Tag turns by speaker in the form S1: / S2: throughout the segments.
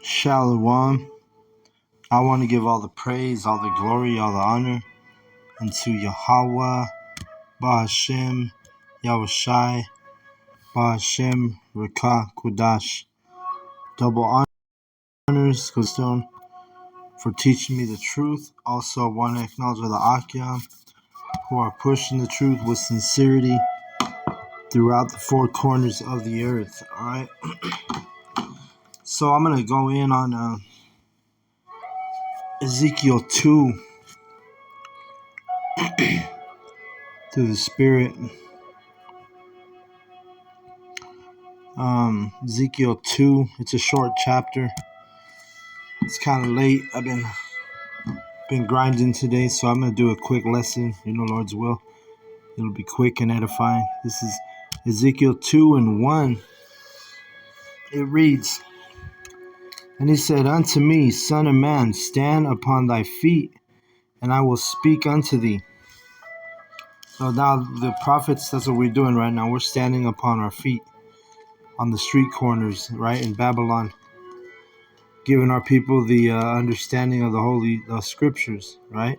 S1: Shalom. I want to give all the praise, all the glory, all the honor unto Yahweh, Ba'ashem, Yahushai, Ba'ashem, Rekah, Kudash. Double honors, Stone, for teaching me the truth. Also, I want to acknowledge the Akyam, who are pushing the truth with sincerity throughout the four corners of the earth. All right. So I'm going to go in on Ezekiel 2 through the Spirit. Ezekiel 2, it's a short chapter. It's kind of late. I've been grinding today, so I'm going to do a quick lesson, Lord's will. It'll be quick and edifying. This is Ezekiel 2 and 1. It reads, "And he said unto me, Son of man, stand upon thy feet, and I will speak unto thee." So now the prophets, that's what we're doing right now. We're standing upon our feet on the street corners, right, in Babylon, giving our people the understanding of the holy scriptures, right?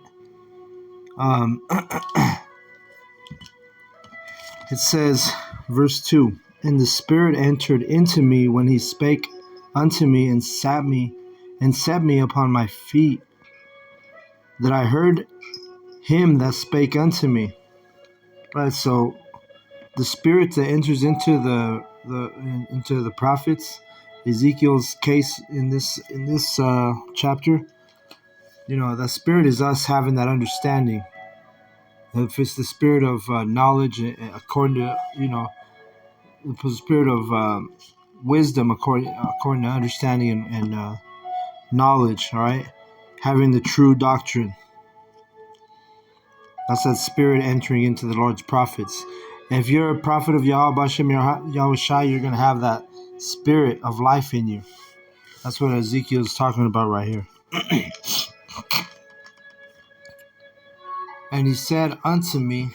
S1: It says, verse 2, "And the Spirit entered into me when he spake unto me and set me upon my feet, that I heard him that spake unto me." Right, so the Spirit that enters into the prophets, Ezekiel's case in this chapter, the Spirit is us having that understanding. If it's the spirit of knowledge, according to the spirit of wisdom, according to understanding and knowledge, all right, having the true doctrine. That's that spirit entering into the Lord's prophets. And if you're a prophet of Yahweh Bashem Yahushai, you're going to have that spirit of life in you. That's what Ezekiel is talking about right here. And he said unto me,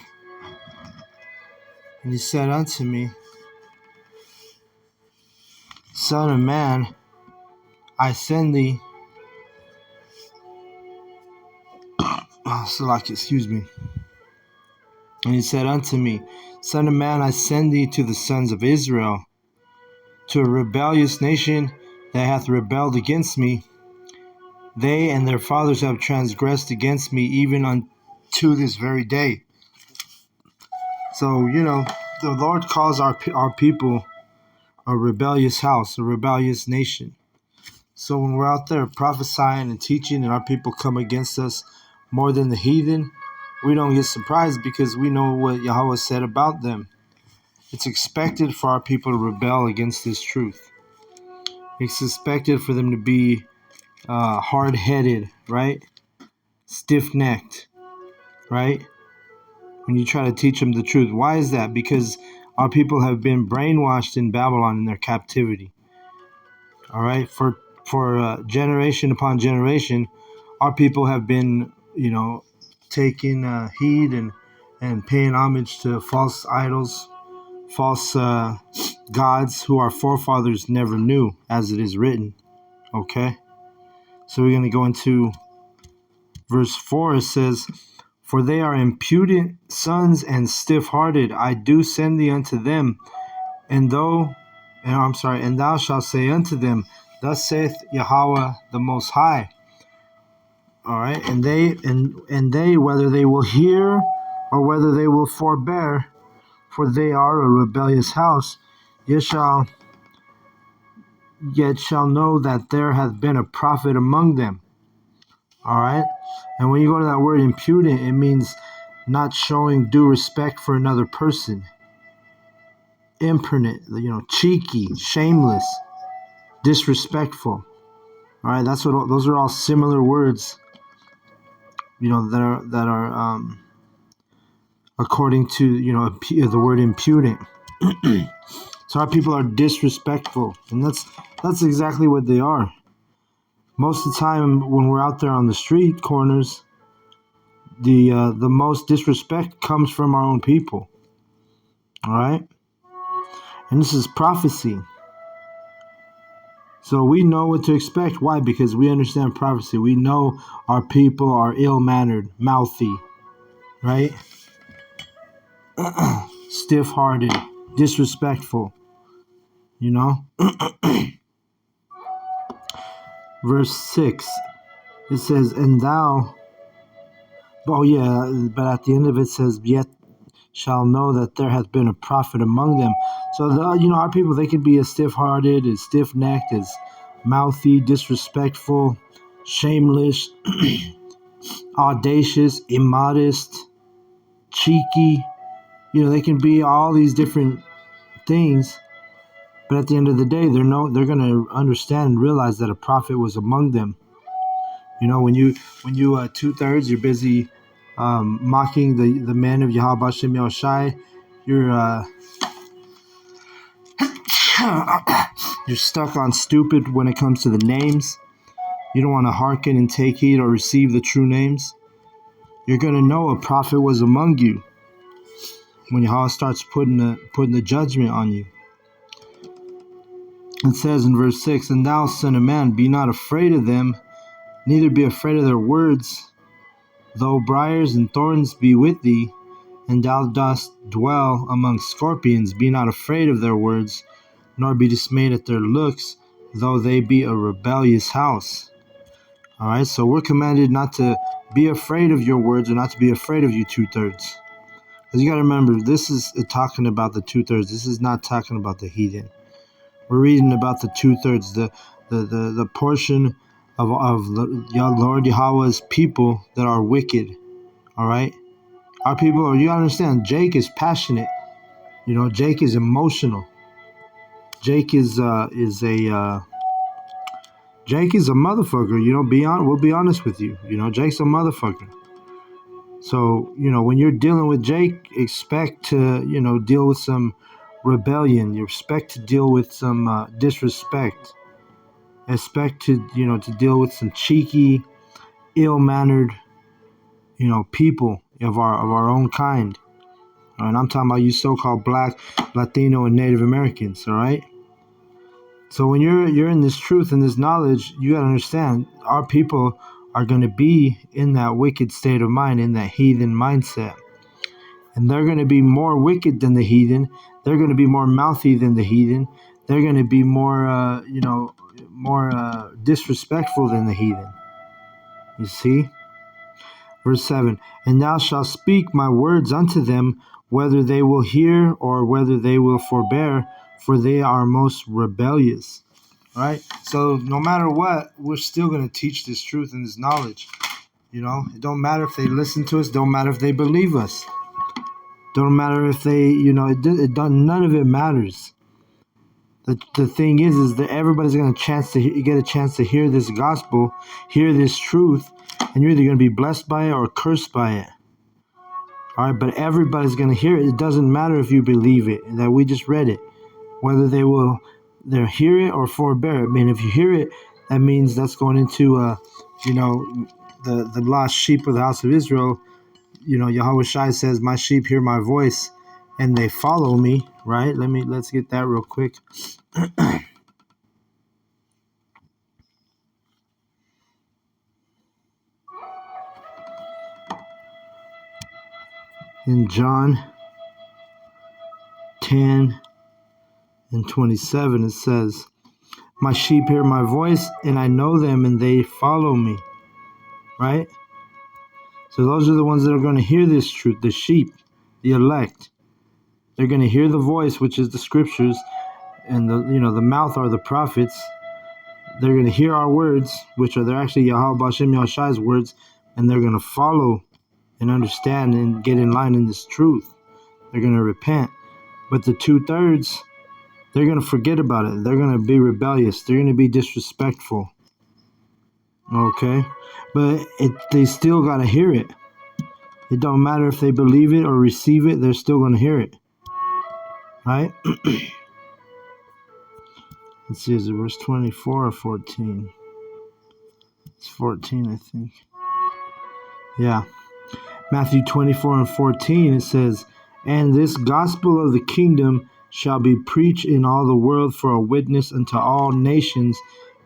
S1: Son of man, I send thee. Excuse me. And he said unto me, Son of man, I send thee to the sons of Israel, to a rebellious nation that hath rebelled against me. They and their fathers have transgressed against me, even unto this very day. So, the Lord calls our people a rebellious house, a rebellious nation. So when we're out there prophesying and teaching and our people come against us more than the heathen, we don't get surprised because we know what Yahweh said about them. It's expected for our people to rebel against this truth. It's expected for them to be hard-headed, right? Stiff-necked, right? When you try to teach them the truth. Why is that? Because our people have been brainwashed in Babylon in their captivity. All right? For generation upon generation, our people have been, taking heed and paying homage to false idols, false gods who our forefathers never knew, as it is written. Okay? So we're going to go into verse 4. It says, "For they are impudent sons and stiff-hearted. I do send thee unto them, and thou shalt say unto them, Thus saith Yahweh the Most High." All right, and they, whether they will hear or whether they will forbear, for they are a rebellious house, yet shall know that there hath been a prophet among them. All right, and when you go to that word impudent, it means not showing due respect for another person. Impertinent, cheeky, shameless, disrespectful. All right, those are all similar words. That are according to the word impudent. So our people are disrespectful, and that's exactly what they are. Most of the time when we're out there on the street corners, the most disrespect comes from our own people. All right, and this is prophecy. So we know what to expect. Why? Because we understand prophecy. We know our people are ill-mannered, mouthy, right? Stiff-hearted, disrespectful, you know? Verse 6, it says, and thou, oh yeah, but at the end of it says, yet shall know that there hath been a prophet among them. So, our people, they can be as stiff-hearted, as stiff-necked, as mouthy, disrespectful, shameless, audacious, immodest, cheeky. They can be all these different things, but at the end of the day, they're going to understand and realize that a prophet was among them. When you 2/3, you're busy mocking the men of Yahweh Shem Yahushai. You're stuck on stupid when it comes to the names. You don't want to hearken and take heed or receive the true names. You're going to know a prophet was among you when Yahweh starts putting the judgment on you. It says in verse 6, and thou, son of man, be not afraid of them, neither be afraid of their words, though briars and thorns be with thee, and thou dost dwell among scorpions, be not afraid of their words, nor be dismayed at their looks, though they be a rebellious house. All right, so we're commanded not to be afraid of your words, or not to be afraid of you 2/3. Because you got to remember, this is talking about the 2/3. This is not talking about the heathen. We're reading about the 2/3, the portion of Lord Yahweh's people that are wicked. All right, our people. You understand? Jake is passionate. Jake is emotional. Jake is a motherfucker. We'll be honest with you. Jake's a motherfucker. So when you're dealing with Jake, expect to deal with some rebellion. You expect to deal with some disrespect. Expect to to deal with some cheeky, ill-mannered people of our own kind. All right, I'm talking about you so-called Black, Latino, and Native Americans. All right. So when you're in this truth and this knowledge, you gotta understand our people are going to be in that wicked state of mind, in that heathen mindset. And they're going to be more wicked than the heathen. They're going to be more mouthy than the heathen. They're going to be more, more disrespectful than the heathen. You see? Verse 7, and thou shalt speak my words unto them, whether they will hear or whether they will forbear, for they are most rebellious. Right? So no matter what, we're still going to teach this truth and this knowledge. It don't matter if they listen to us. Don't matter if they believe us. Don't matter if they, none of it matters. The thing is that everybody's going to get a chance to hear this gospel, hear this truth, and you're either going to be blessed by it or cursed by it. All right, but everybody's going to hear it. It doesn't matter if you believe it, that we just read it, whether they'll hear it or forbear it. I mean, if you hear it, that means that's going into, the lost sheep of the house of Israel. Yahweh Shai says, my sheep hear my voice and they follow me, right? Let's get that real quick. In John 10 and 27, it says, my sheep hear my voice and I know them and they follow me, right? So those are the ones that are going to hear this truth, the sheep, the elect. They're going to hear the voice, which is the scriptures, and the mouth are the prophets. They're going to hear our words, which they're actually Yahweh Shem Yahushai's words, and they're going to follow and understand and get in line in this truth. They're going to repent. But the 2/3, they're going to forget about it. They're going to be rebellious. They're going to be disrespectful. Okay? But they still got to hear it. It don't matter if they believe it or receive it, they're still going to hear it. Right? Let's see, is it verse 24 or 14? It's 14, I think. Yeah. Matthew 24 and 14, it says, and this gospel of the kingdom shall be preached in all the world for a witness unto all nations,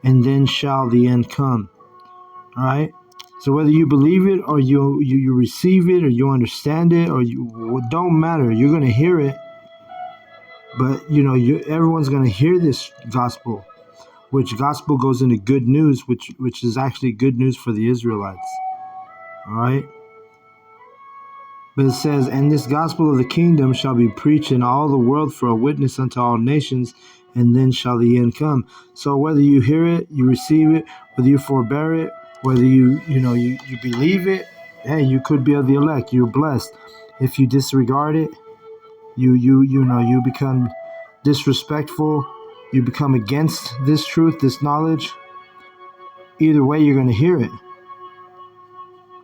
S1: and then shall the end come. All right. So whether you believe it or you receive it or you understand it or it don't matter. You're gonna hear it, but everyone's gonna hear this gospel, which gospel goes into good news, which is actually good news for the Israelites. All right. But it says, and this gospel of the kingdom shall be preached in all the world for a witness unto all nations, and then shall the end come. So whether you hear it, you receive it, whether you forbear it, whether you believe it, hey, you could be of the elect. You're blessed. If you disregard it, you become disrespectful, you become against this truth, this knowledge. Either way, you're going to hear it.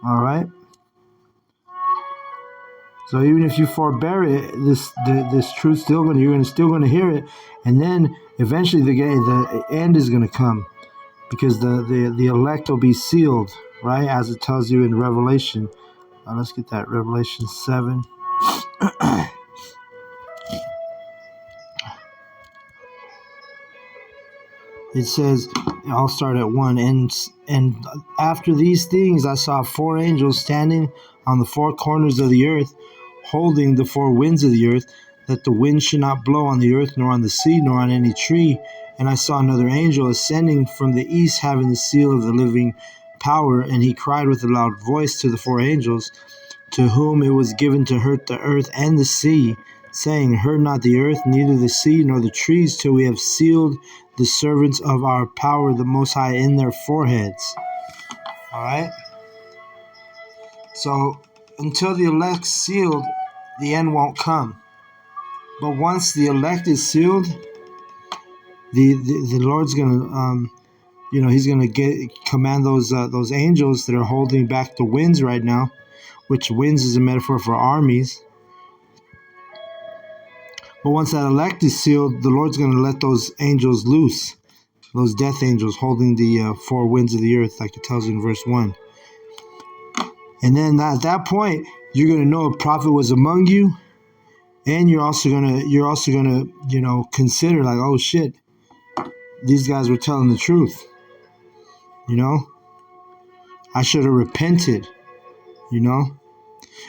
S1: All right. So even if you forbear it, this truth you're still gonna hear it, and then eventually the end is gonna come, because the elect will be sealed, right? As it tells you in Revelation. Let's get that, Revelation 7. It says, I'll start at 1. And after these things I saw 4 angels standing on the 4 corners of the earth, holding the 4 winds of the earth, that the wind should not blow on the earth, nor on the sea, nor on any tree. And I saw another angel ascending from the east, having the seal of the living power. And he cried with a loud voice to the 4 angels, to whom it was given to hurt the earth and the sea, saying, hurt not the earth, neither the sea, nor the trees, till we have sealed the servants of our power, the Most High, in their foreheads. All right? So until the elect sealed, the end won't come. But once the elect is sealed, the Lord's gonna he's gonna command those angels that are holding back the winds right now, which winds is a metaphor for armies. But once that elect is sealed, the Lord's gonna let those angels loose, those death angels holding the 4 winds of the earth, like it tells you in verse 1. And then at that point, you're gonna know a prophet was among you, and you're also gonna consider, like, oh shit, these guys were telling the truth. I should have repented.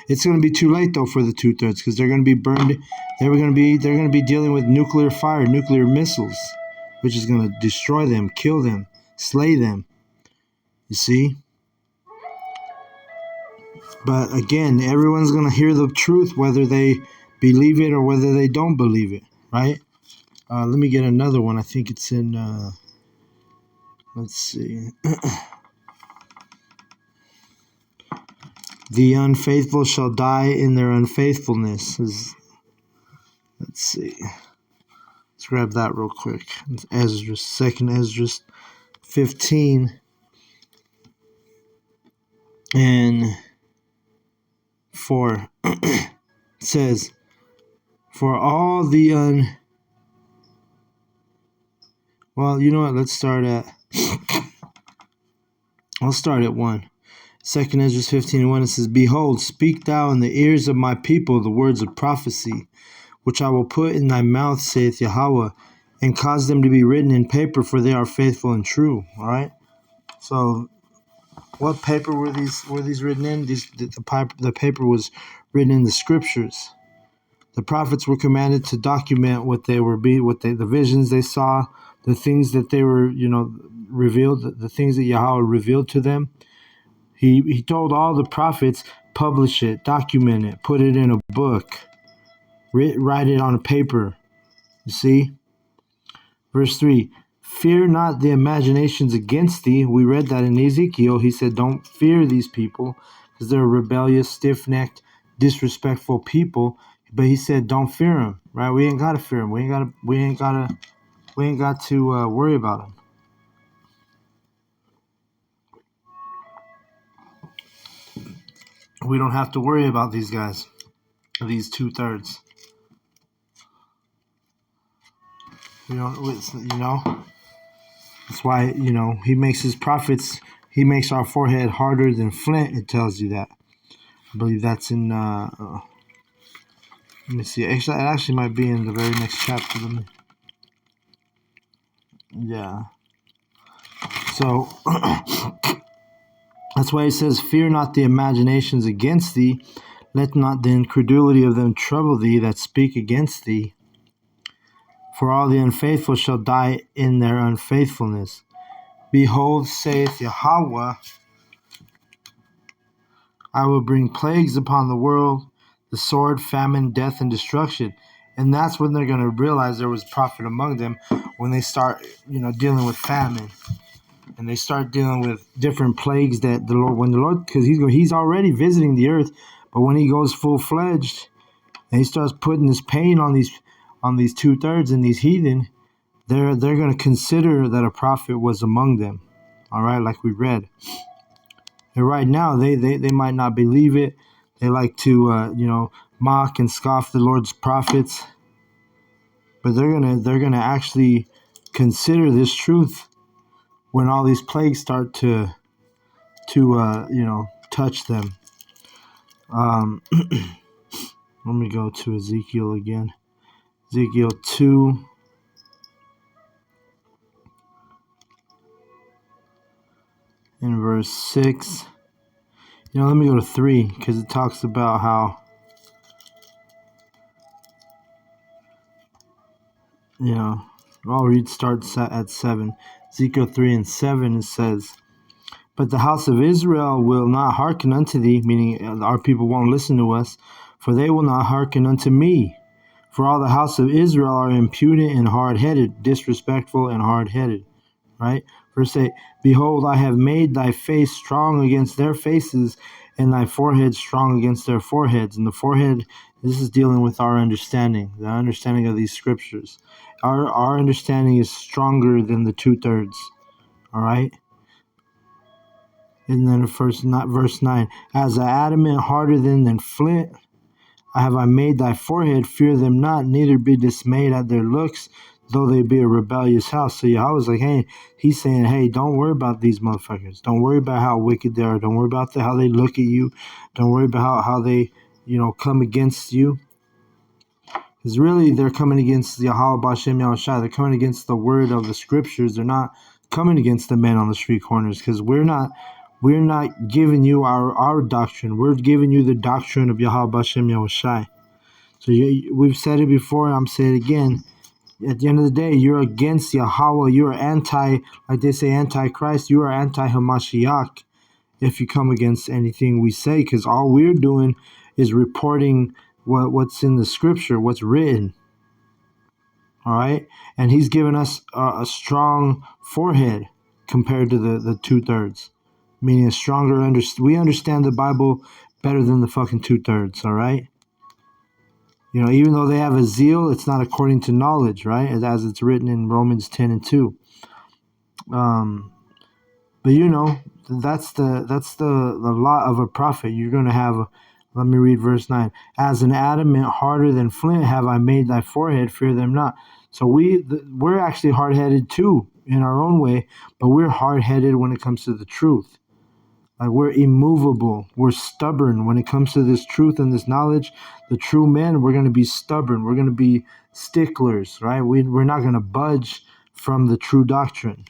S1: It's gonna be too late though for the 2/3, because they're gonna be burned. They're gonna be dealing with nuclear fire, nuclear missiles, which is gonna destroy them, kill them, slay them. You see? But again, everyone's gonna hear the truth, whether they believe it or whether they don't believe it, right? Let me get another one. I think it's in, let's see. The unfaithful shall die in their unfaithfulness. Let's see. Let's grab that real quick. It's Esdras, 2nd Esdras 15 and 4. It says, for all the well, you know what? I'll start at 1. 2nd Esdras 15:1. It says, behold, speak thou in the ears of my people the words of prophecy, which I will put in thy mouth, saith Yahweh, and cause them to be written in paper, for they are faithful and true. All right. So, what paper were these written in? The paper was written in the scriptures. The prophets were commanded to document the visions they saw, the things that they were, revealed, the things that Yahweh revealed to them. He told all the prophets, publish it, document it, put it in a book, write it on a paper. You see? Verse 3, fear not the imaginations against thee. We read that in Ezekiel. He said, don't fear these people, because they're rebellious, stiff-necked, disrespectful people. But he said, don't fear them, right? We ain't got to fear them. We ain't got to worry about them. We don't have to worry about these guys, these 2/3. That's why, he makes his prophets, he makes our forehead harder than flint. It tells you that. I believe that's in, Let me see. Actually, it actually might be in the very next chapter. Yeah. So that's why he says, "Fear not the imaginations against thee. Let not the incredulity of them trouble thee that speak against thee. For all the unfaithful shall die in their unfaithfulness. Behold, saith Yahweh, I will bring plagues upon the world, the sword, famine, death, and destruction." And that's when they're going to realize there was prophet among them, when they start, dealing with famine, and they start dealing with different plagues that because he's already visiting the earth, but when he goes full fledged and he starts putting this pain on these 2/3 and these heathen, they're going to consider that a prophet was among them. All right, like we read. And right now, they might not believe it. They like to, mock and scoff the Lord's prophets. But they're gonna actually consider this truth when all these plagues start to touch them. Let me go to Ezekiel again. Ezekiel 2. In verse 6. Let me go to 3, because it talks about how, I'll read starts at 7. Ezekiel 3 and 7, it says, "But the house of Israel will not hearken unto thee," meaning our people won't listen to us, "for they will not hearken unto me. For all the house of Israel are impudent and hard-headed," disrespectful and hard-headed. Right? Verse 8, "Behold, I have made thy face strong against their faces, and thy forehead strong against their foreheads." And the forehead, this is dealing with our understanding, the understanding of these scriptures. Our understanding is stronger than the 2/3. All right? And then verse 9, "As an adamant harder than flint, have I made thy forehead, fear them not, neither be dismayed at their looks, though they be a rebellious house." So Yahweh's like, he's saying, hey, don't worry about these motherfuckers. Don't worry about how wicked they are. Don't worry about how they look at you. Don't worry about how they, come against you. Because really, they're coming against Yahweh B'Shem Yahushua. They're coming against the word of the scriptures. They're not coming against the men on the street corners, because we're not giving you our doctrine. We're giving you the doctrine of Yahweh B'Shem Yahushua. So we've said it before, and I'm saying it again. At the end of the day, you're against Yahweh. You're like they say, anti-Christ. You are anti-Hamashiach if you come against anything we say, because all we're doing is reporting what's in the scripture, what's written. All right? And he's given us a strong forehead compared to the 2/3, meaning a stronger we understand the Bible better than the fucking 2/3. All right? Even though they have a zeal, it's not according to knowledge, right? As it's written in Romans 10 and 2. But that's the lot of a prophet. You're going to have, let me read verse 9. "As an adamant harder than flint have I made thy forehead, fear them not." So we're actually hard-headed too in our own way, but we're hard-headed when it comes to the truth. Like, we're immovable. We're stubborn when it comes to this truth and this knowledge. The true men, we're going to be stubborn. We're going to be sticklers, right? We're not going to budge from the true doctrine.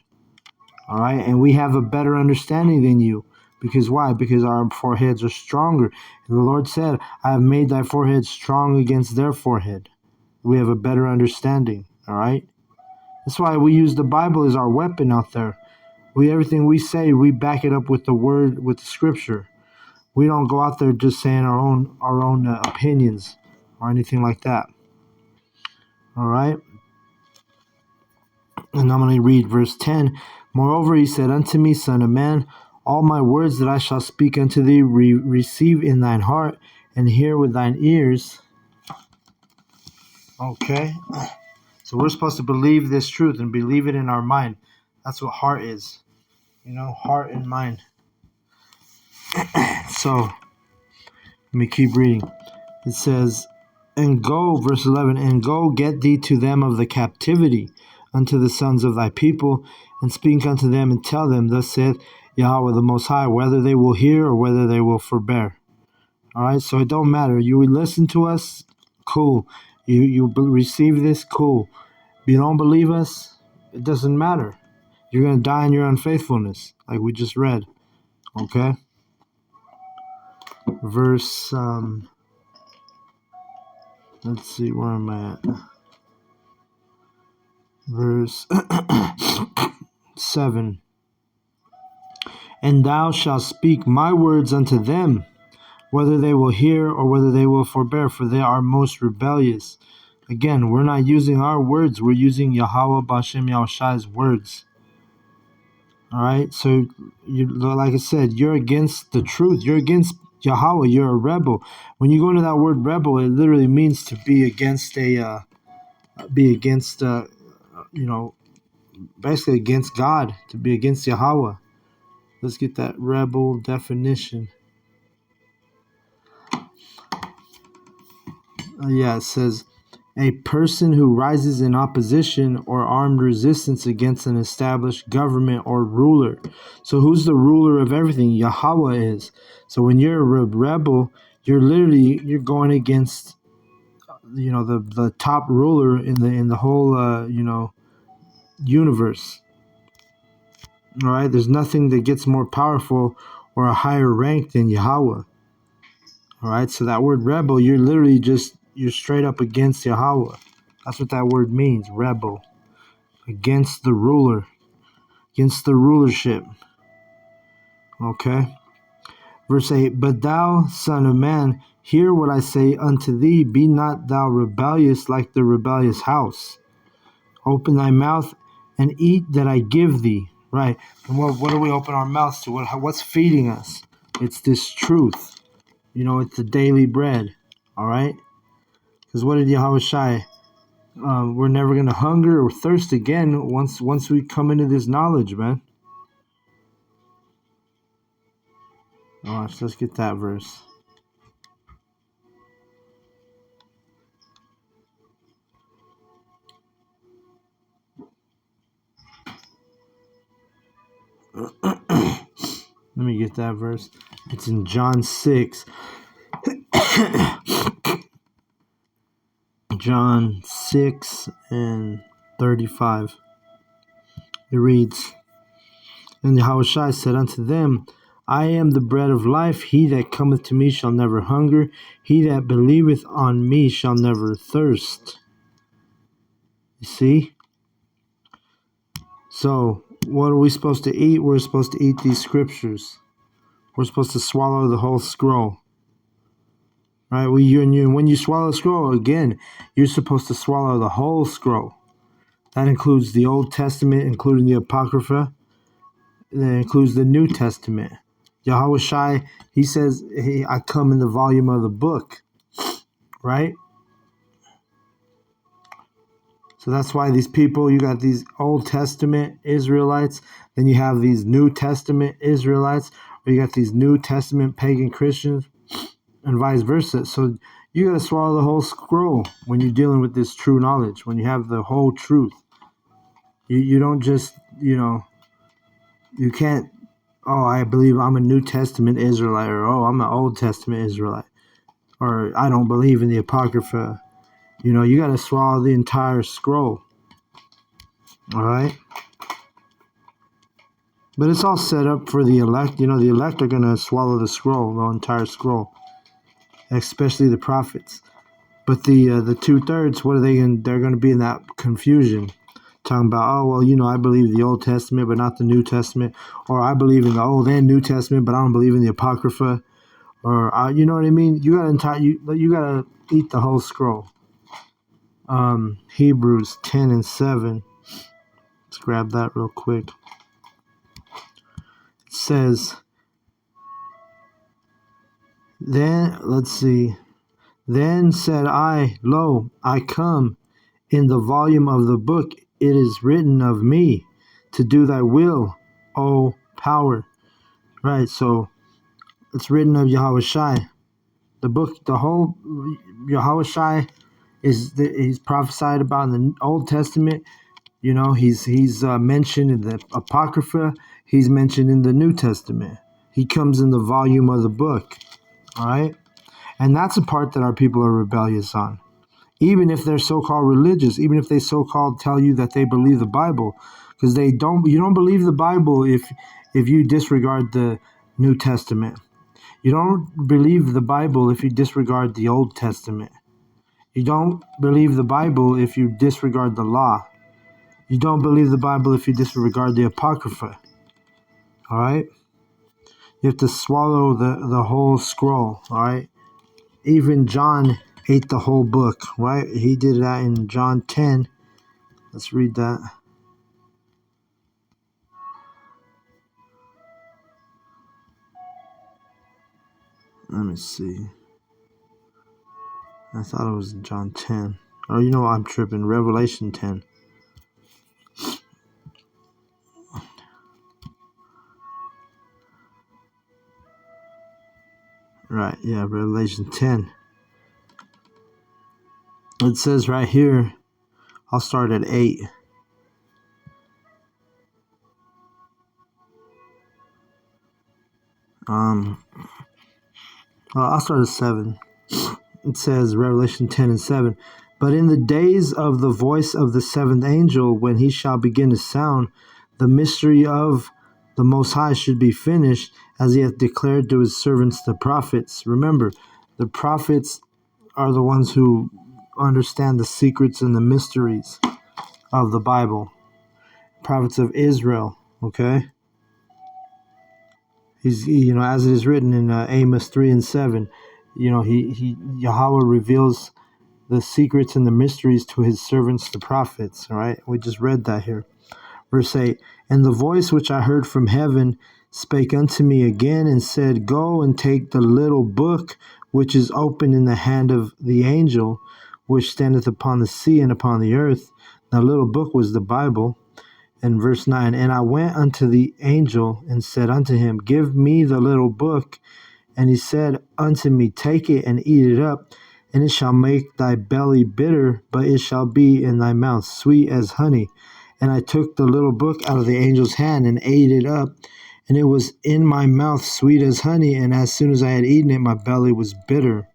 S1: All right? And we have a better understanding than you. Because why? Because our foreheads are stronger. And the Lord said, "I have made thy forehead strong against their forehead." We have a better understanding. All right? That's why we use the Bible as our weapon out there. Everything we say, we back it up with the word, with the scripture. We don't go out there just saying our own opinions or anything like that. All right. And I'm going to read verse 10. "Moreover, he said unto me, Son of man, all my words that I shall speak unto thee receive in thine heart, and hear with thine ears." Okay. So we're supposed to believe this truth and believe it in our mind. That's what heart is. Heart and mind. So let me keep reading. It says, "And go," verse 11, "and go get thee to them of the captivity unto the sons of thy people, and speak unto them, and tell them, Thus saith Yahweh the Most High, whether they will hear or whether they will forbear." All right, so it don't matter. You will listen to us Cool. You receive this? Cool. If you don't believe us, it doesn't matter. You're going to die in your unfaithfulness, like we just read. Okay? Verse, let's see, where am I at? Verse 7. And thou shalt speak my words unto them, whether they will hear or whether they will forbear, for they are most rebellious. Again, we're not using our words, we're using Yahweh Bashem Yahushai's words. All right, so like I said, you're against the truth. You're against Yahweh. You're a rebel. When you go into that word rebel, it literally means to be against basically against God, to be against Yahweh. Let's get that rebel definition. It says, a person who rises in opposition or armed resistance against an established government or ruler. So who's the ruler of everything? Yahweh is. So when you're a rebel, you're going against, the top ruler in the whole, universe. All right. There's nothing that gets more powerful or a higher rank than Yahweh. All right. So that word rebel, you're straight up against Yahweh. That's what that word means, rebel. Against the ruler. Against the rulership. Okay? Verse 8, but thou, son of man, hear what I say unto thee. Be not thou rebellious like the rebellious house. Open thy mouth and eat that I give thee. Right. And what do we open our mouths to? What's feeding us? It's this truth. It's the daily bread. All right? Because what did Yahweh Shai? We're never going to hunger or thirst again once we come into this knowledge, man. All right, so let's get that verse. Let me get that verse. It's in John 6. John 6 and 35. It reads, and Yahushua said unto them, I am the bread of life. He that cometh to me shall never hunger. He that believeth on me shall never thirst. You see? So, what are we supposed to eat? We're supposed to eat these scriptures. We're supposed to swallow the whole scroll. Right? When you swallow the scroll, again, you're supposed to swallow the whole scroll. That includes the Old Testament, including the Apocrypha. That includes the New Testament. Yahweh Shai, he says, hey, I come in the volume of the book. Right? So that's why these people, you got these Old Testament Israelites, then you have these New Testament Israelites, or you got these New Testament pagan Christians, and vice versa. So you got to swallow the whole scroll when you're dealing with this true knowledge, when you have the whole truth. You don't just, you can't, oh, I believe I'm a New Testament Israelite, or oh, I'm an Old Testament Israelite, or I don't believe in the Apocrypha. You got to swallow the entire scroll. All right? But it's all set up for the elect. The elect are going to swallow the scroll, the entire scroll, especially the prophets. But the 2/3, what are they going? They're going to be in that confusion, talking about, oh well, I believe the Old Testament, but not the New Testament, or I believe in the Old and New Testament, but I don't believe in the Apocrypha, or you know what I mean? You got to eat the whole scroll. Hebrews 10 and 7. Let's grab that real quick. It says, then said I, lo, I come. In the volume of the book it is written of me, to do thy will, O power. Right, so it's written of Yahweh Shai. The book, the whole Yahweh Shai he's prophesied about in the Old Testament. He's mentioned in the Apocrypha. He's mentioned in the New Testament. He comes in the volume of the book. All right? And that's the part that our people are rebellious on. even if they're so-called religious, even if they so-called tell you that they believe the Bible, because you don't believe the Bible if you disregard the New Testament. You don't believe the Bible if you disregard the Old Testament. You don't believe the Bible if you disregard the law. You don't believe the Bible if you disregard the Apocrypha. All right? You have to swallow the whole scroll. All right? Even John ate the whole book, right? He did that in John 10. Let's read that. Let me see. I thought it was John 10. Oh, you know what? I'm tripping. Revelation 10. Right, yeah, Revelation 10. It says right here, I'll start at 8. I'll start at 7. It says, Revelation 10 and 7. But in the days of the voice of the seventh angel, when he shall begin to sound, the mystery of the Most High should be finished, as he hath declared to his servants the prophets. Remember, the prophets are the ones who understand the secrets and the mysteries of the Bible. Prophets of Israel, okay? He's, as it is written in Amos 3 and 7, Yahweh reveals the secrets and the mysteries to his servants, the prophets. All right, we just read that here. Verse 8, and the voice which I heard from heaven spake unto me again and said, go and take the little book which is open in the hand of the angel which standeth upon the sea and upon the earth. The little book was the Bible. And verse 9, and I went unto the angel and said unto him, give me the little book. And he said unto me, take it and eat it up, and it shall make thy belly bitter, but it shall be in thy mouth sweet as honey. And I took the little book out of the angel's hand and ate it up, and it was in my mouth sweet as honey, and as soon as I had eaten it, my belly was bitter.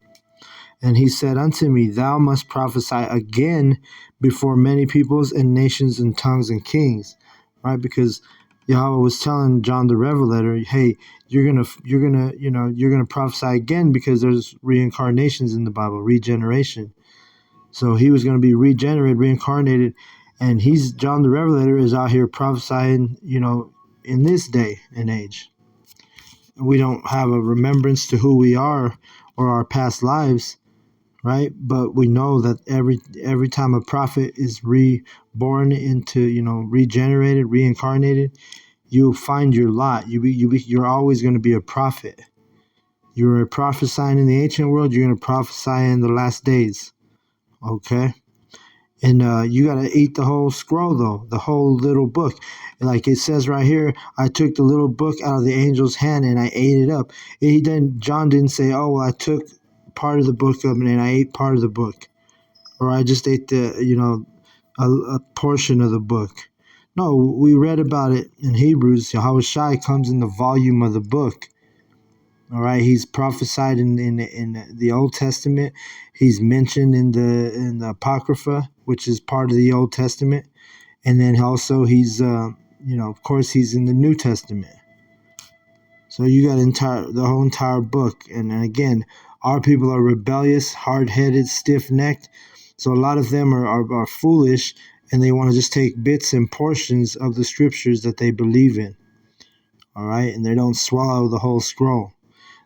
S1: And he said unto me, thou must prophesy again before many peoples and nations and tongues and kings. Right? Because Yahweh was telling John the Revelator, hey, you're gonna prophesy again, because there's reincarnations in the Bible, regeneration. So he was gonna be regenerated, reincarnated, and John the Revelator is out here prophesying, in this day and age. We don't have a remembrance to who we are or our past lives, right? But we know that every time a prophet is reborn into, regenerated, reincarnated, you'll find your lot. You're always going to be a prophet. You're prophesying in the ancient world. You're going to prophesy in the last days. Okay? And you got to eat the whole scroll, though, the whole little book. Like it says right here, I took the little book out of the angel's hand and I ate it up. John didn't say, oh, well, I took part of the book up and I ate part of the book. Or I just ate a portion of the book. No, we read about it in Hebrews. Yahweh Shai comes in the volume of the book. All right, he's prophesied in the Old Testament. He's mentioned in the Apocrypha, which is part of the Old Testament, and then also he's of course he's in the New Testament. So you got the whole entire book, and again, our people are rebellious, hard-headed, stiff-necked. So a lot of them are foolish, and they want to just take bits and portions of the scriptures that they believe in. All right, and they don't swallow the whole scroll.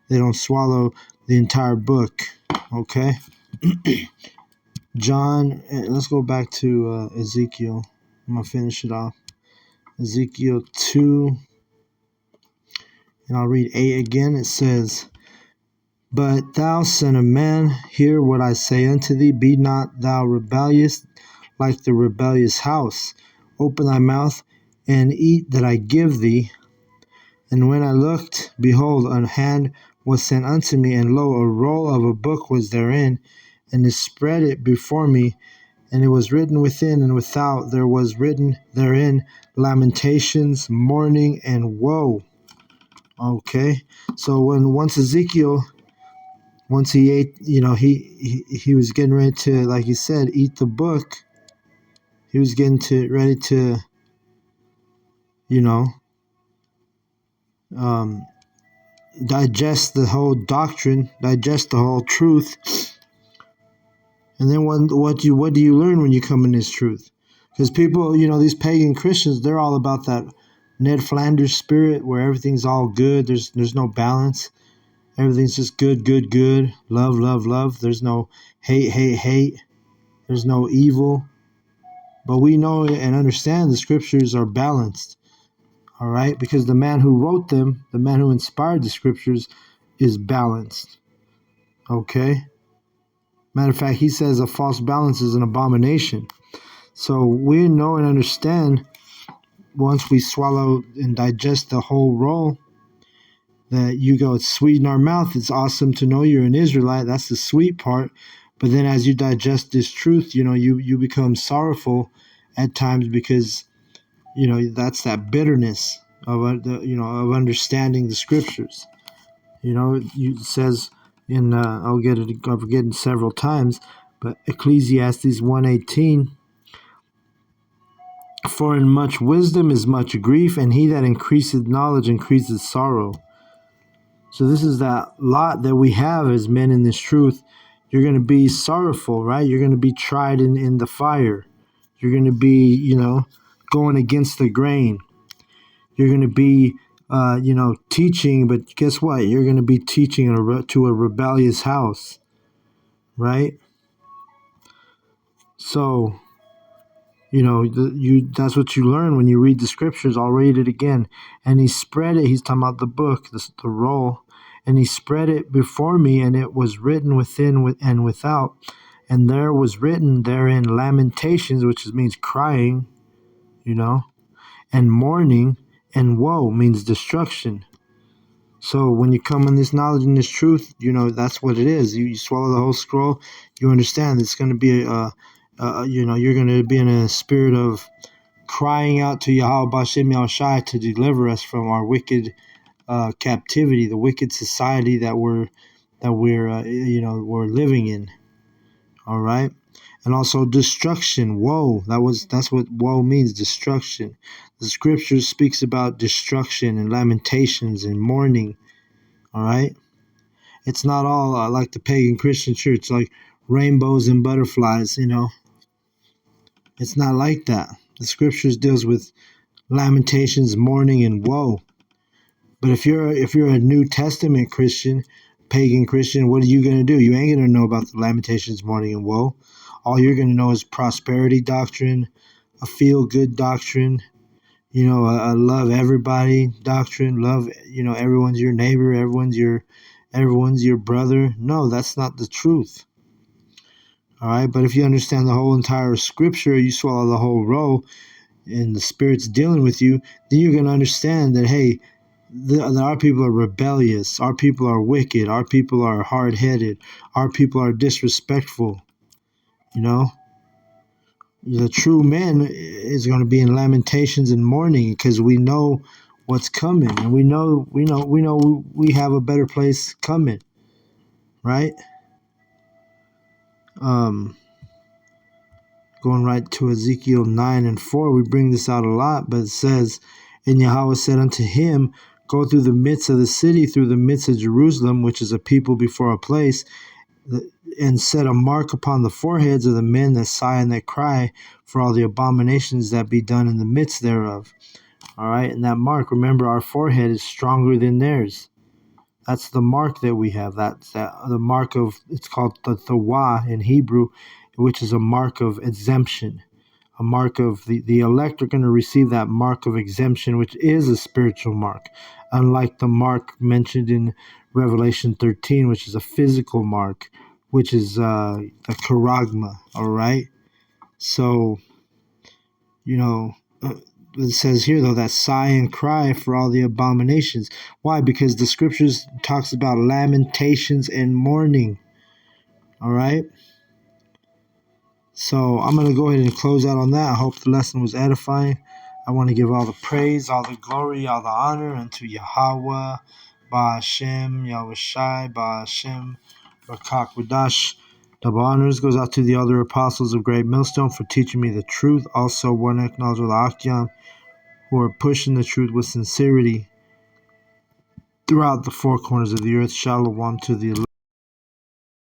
S1: They don't swallow the entire book, okay? John, let's go back to Ezekiel. I'm going to finish it off. Ezekiel 2, and I'll read 8 again. It says, but thou, son of man, hear what I say unto thee. Be not thou rebellious like the rebellious house. Open thy mouth and eat that I give thee. And when I looked, behold, a hand was sent unto me, and lo, a roll of a book was therein, and it spread it before me, and it was written within and without. There was written therein lamentations, mourning, and woe. Okay, so once once he ate, he was getting ready to, like he said, eat the book. He was ready to, um, digest the whole doctrine, digest the whole truth. And then what do you learn when you come in this truth? Because people, these pagan Christians, they're all about that Ned Flanders spirit where everything's all good. There's no balance. Everything's just good, good, good. Love, love, love. There's no hate, hate, hate. There's no evil. But we know and understand the scriptures are balanced. All right? Because the man who wrote them, the man who inspired the scriptures, is balanced. Okay? Matter of fact, he says a false balance is an abomination. So we know and understand, once we swallow and digest the whole roll, that it's sweet in our mouth. It's awesome to know you're an Israelite. That's the sweet part. But then as you digest this truth, you become sorrowful at times because, that's that bitterness of understanding the scriptures. It says in, I'll forget it several times, but Ecclesiastes 1:18, for in much wisdom is much grief, and he that increaseth knowledge increaseth sorrow. So this is that lot that we have as men in this truth. You're going to be sorrowful, right? You're going to be tried in the fire. You're going to be, going against the grain. You're going to be, teaching, but guess what? You're going to be teaching to a rebellious house, right? So, that's what you learn when you read the scriptures. I'll read it again. And he spread it. He's talking about the book, the roll. And he spread it before me, and it was written within and without. And there was written therein lamentations, which means crying, and mourning, and woe means destruction. So when you come in this knowledge and this truth, that's what it is. You swallow the whole scroll, you understand it's going to be you're going to be in a spirit of crying out to Yahweh Bashem Yahushai to deliver us from our wicked captivity, the wicked society that we're living in. All right. And also destruction, woe. That's what woe means, destruction. The scripture speaks about destruction and lamentations and mourning. All right. It's not all like the pagan Christian church, like rainbows and butterflies. It's not like that. The scriptures deals with lamentations, mourning, and woe. But if you're a New Testament Christian, pagan Christian, what are you going to do? You ain't going to know about the lamentations, mourning, and woe. All you're going to know is prosperity doctrine, a feel-good doctrine, a love everybody doctrine, love, everyone's your neighbor, everyone's your brother. No, that's not the truth. All right, but if you understand the whole entire scripture, you swallow the whole roll, and the Spirit's dealing with you, then you're going to understand that, hey, our people are rebellious, our people are wicked, our people are hard-headed, our people are disrespectful. The true man is going to be in lamentations and mourning because we know what's coming, and we know we have a better place coming, right? Going right to Ezekiel 9:4, we bring this out a lot, but it says, and Yahweh said unto him, go through the midst of the city, through the midst of Jerusalem, which is a people before a place, and set a mark upon the foreheads of the men that sigh and that cry for all the abominations that be done in the midst thereof. All right, and that mark, remember, our forehead is stronger than theirs. That's the mark that we have. That's the mark of, it's called the Thawah in Hebrew, which is a mark of exemption. A mark of the elect are going to receive that mark of exemption, which is a spiritual mark, unlike the mark mentioned in Revelation 13, which is a physical mark, which is a charagma. All right, so it says here though that sigh and cry for all the abominations. Why? Because the scriptures talks about lamentations and mourning. All right. So I'm going to go ahead and close out on that. I hope the lesson was edifying. I want to give all the praise, all the glory, all the honor unto Yahweh, Ba'ashem, Yahushai, Ba'ashem, Bakakwadash. Double honors goes out to the other apostles of Great Millstone for teaching me the truth. Also, one acknowledge the Akyam, who are pushing the truth with sincerity throughout the four corners of the earth. Shalom to the